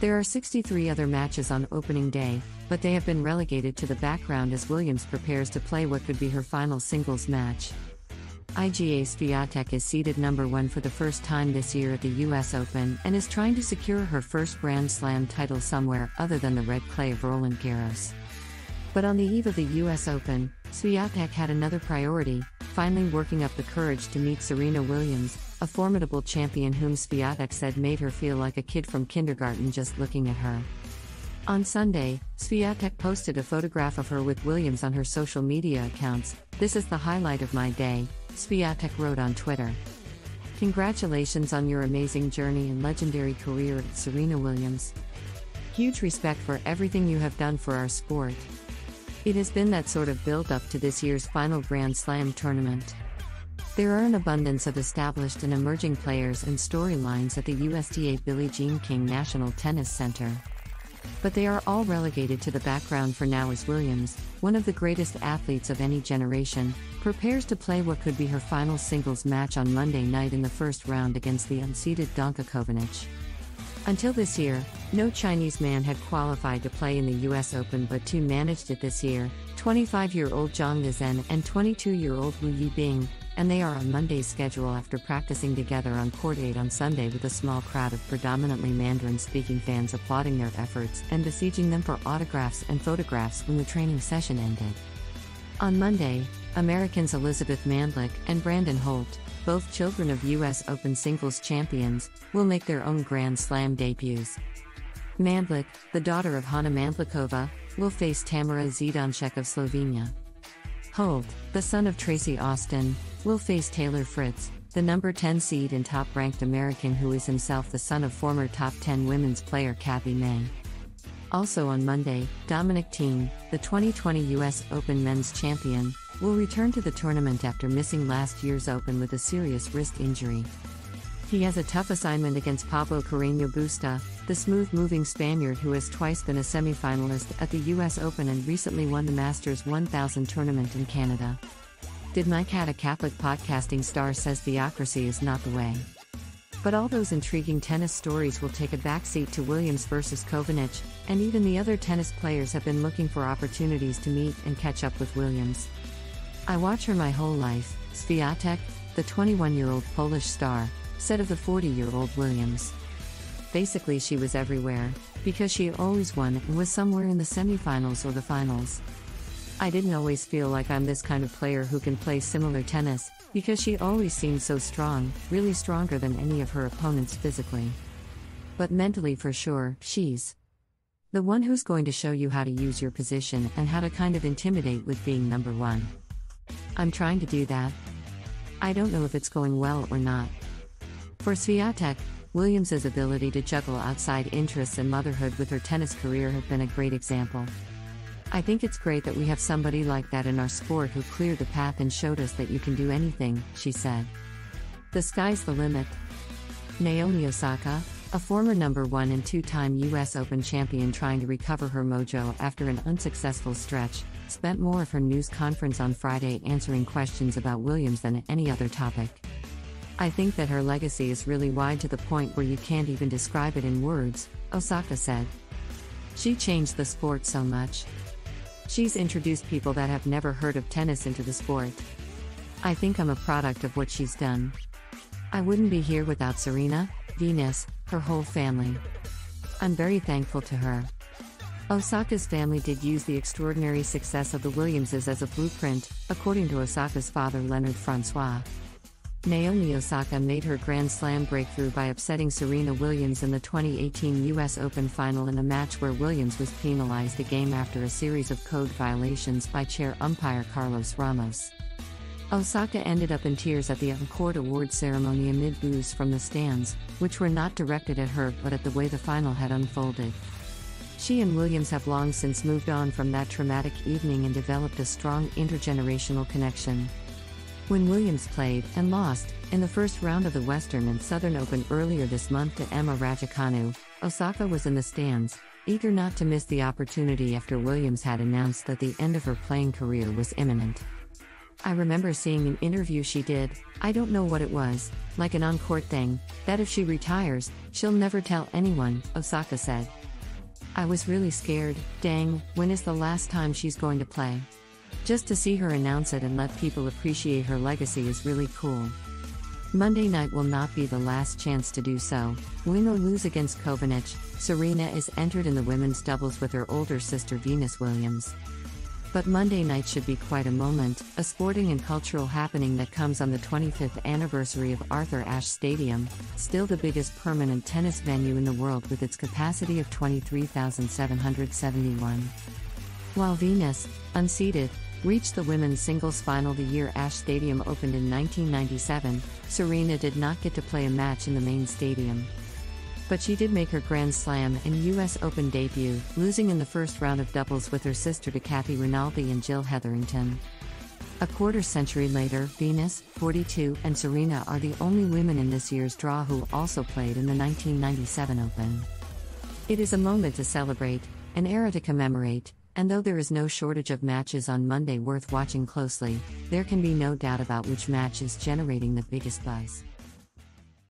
There are 63 other matches on opening day, but they have been relegated to the background as Williams prepares to play what could be her final singles match. Iga Swiatek is seeded number 1 for the first time this year at the US Open and is trying to secure her first Grand Slam title somewhere other than the red clay of Roland Garros. But on the eve of the US Open, Swiatek had another priority, finally working up the courage to meet Serena Williams, a formidable champion whom Swiatek said made her feel like a kid from kindergarten just looking at her. On Sunday, Swiatek posted a photograph of her with Williams on her social media accounts. "This is the highlight of my day," Swiatek wrote on Twitter. "Congratulations on your amazing journey and legendary career at Serena Williams. Huge respect for everything you have done for our sport. It has been that sort of build-up to this year's final Grand Slam tournament. There are an abundance of established and emerging players and storylines at the USTA Billie Jean King National Tennis Center. But they are all relegated to the background for now as Williams, one of the greatest athletes of any generation, prepares to play what could be her final singles match on Monday night in the first round against the unseeded Danka Kovanic. Until this year, no Chinese man had qualified to play in the US Open, but two managed it this year, 25-year-old Zhang Lizhen and 22-year-old Wu Yibing, and they are on Monday's schedule after practicing together on Court 8 on Sunday with a small crowd of predominantly Mandarin-speaking fans applauding their efforts and besieging them for autographs and photographs when the training session ended. On Monday, Americans Elizabeth Mandlik and Brandon Holt, both children of US Open singles champions, will make their own Grand Slam debuts. Mandlik, the daughter of Hana Mandlikova, will face Tamara Zidanšek of Slovenia. Holt, the son of Tracy Austin, will face Taylor Fritz, the number 10 seed and top-ranked American who is himself the son of former top 10 women's player Kathy May. Also on Monday, Dominic Thiem, the 2020 US Open men's champion, will return to the tournament after missing last year's Open with a serious wrist injury. He has a tough assignment against Pablo Carreño Busta, the smooth-moving Spaniard who has twice been a semi-finalist at the US Open and recently won the Masters 1000 tournament in Canada. Did Mike Had a Catholic podcasting star says theocracy is not the way. But all those intriguing tennis stories will take a backseat to Williams versus Kovanic, and even the other tennis players have been looking for opportunities to meet and catch up with Williams. "I watch her my whole life," Swiatek, the 21-year-old Polish star, said of the 40-year-old Williams. "Basically she was everywhere, because she always won and was somewhere in the semifinals or the finals. I didn't always feel like I'm this kind of player who can play similar tennis, because she always seemed so strong, really stronger than any of her opponents physically. But mentally for sure, she's the one who's going to show you how to use your position and how to kind of intimidate with being number 1. I'm trying to do that. I don't know if it's going well or not." For Swiatek, Williams' ability to juggle outside interests and motherhood with her tennis career have been a great example. "I think it's great that we have somebody like that in our sport who cleared the path and showed us that you can do anything," she said. "The sky's the limit." Naomi Osaka, a former number 1 and 2-time US Open champion trying to recover her mojo after an unsuccessful stretch, spent more of her news conference on Friday answering questions about Williams than any other topic. "I think that her legacy is really wide to the point where you can't even describe it in words," Osaka said. "She changed the sport so much. She's introduced people that have never heard of tennis into the sport. I think I'm a product of what she's done. I wouldn't be here without Serena, Venus, her whole family. I'm very thankful to her." Osaka's family did use the extraordinary success of the Williamses as a blueprint, according to Osaka's father Leonard Francois. Naomi Osaka made her Grand Slam breakthrough by upsetting Serena Williams in the 2018 US Open final in a match where Williams was penalized a game after a series of code violations by chair umpire Carlos Ramos. Osaka ended up in tears at the on-court award ceremony amid boos from the stands, which were not directed at her but at the way the final had unfolded. She and Williams have long since moved on from that traumatic evening and developed a strong intergenerational connection. When Williams played, and lost, in the first round of the Western and Southern Open earlier this month to Emma Raducanu, Osaka was in the stands, eager not to miss the opportunity after Williams had announced that the end of her playing career was imminent. I remember seeing an interview she did, I don't know what it was, like an on-court thing, that if she retires, she'll never tell anyone, Osaka said. I was really scared, dang, when is the last time she's going to play? Just to see her announce it and let people appreciate her legacy is really cool. Monday night will not be the last chance to do so. Win or lose against Kovanic, Serena is entered in the women's doubles with her older sister Venus Williams. But Monday night should be quite a moment, a sporting and cultural happening that comes on the 25th anniversary of Arthur Ashe Stadium, still the biggest permanent tennis venue in the world with its capacity of 23,771. While Venus, unseeded, reached the women's singles final the year Ashe Stadium opened in 1997, Serena did not get to play a match in the main stadium. But she did make her Grand Slam and US Open debut, losing in the first round of doubles with her sister to Kathy Rinaldi and Jill Hetherington. A quarter-century later, Venus, 42, and Serena are the only women in this year's draw who also played in the 1997 Open. It is a moment to celebrate, an era to commemorate, and though there is no shortage of matches on Monday worth watching closely, there can be no doubt about which match is generating the biggest buzz.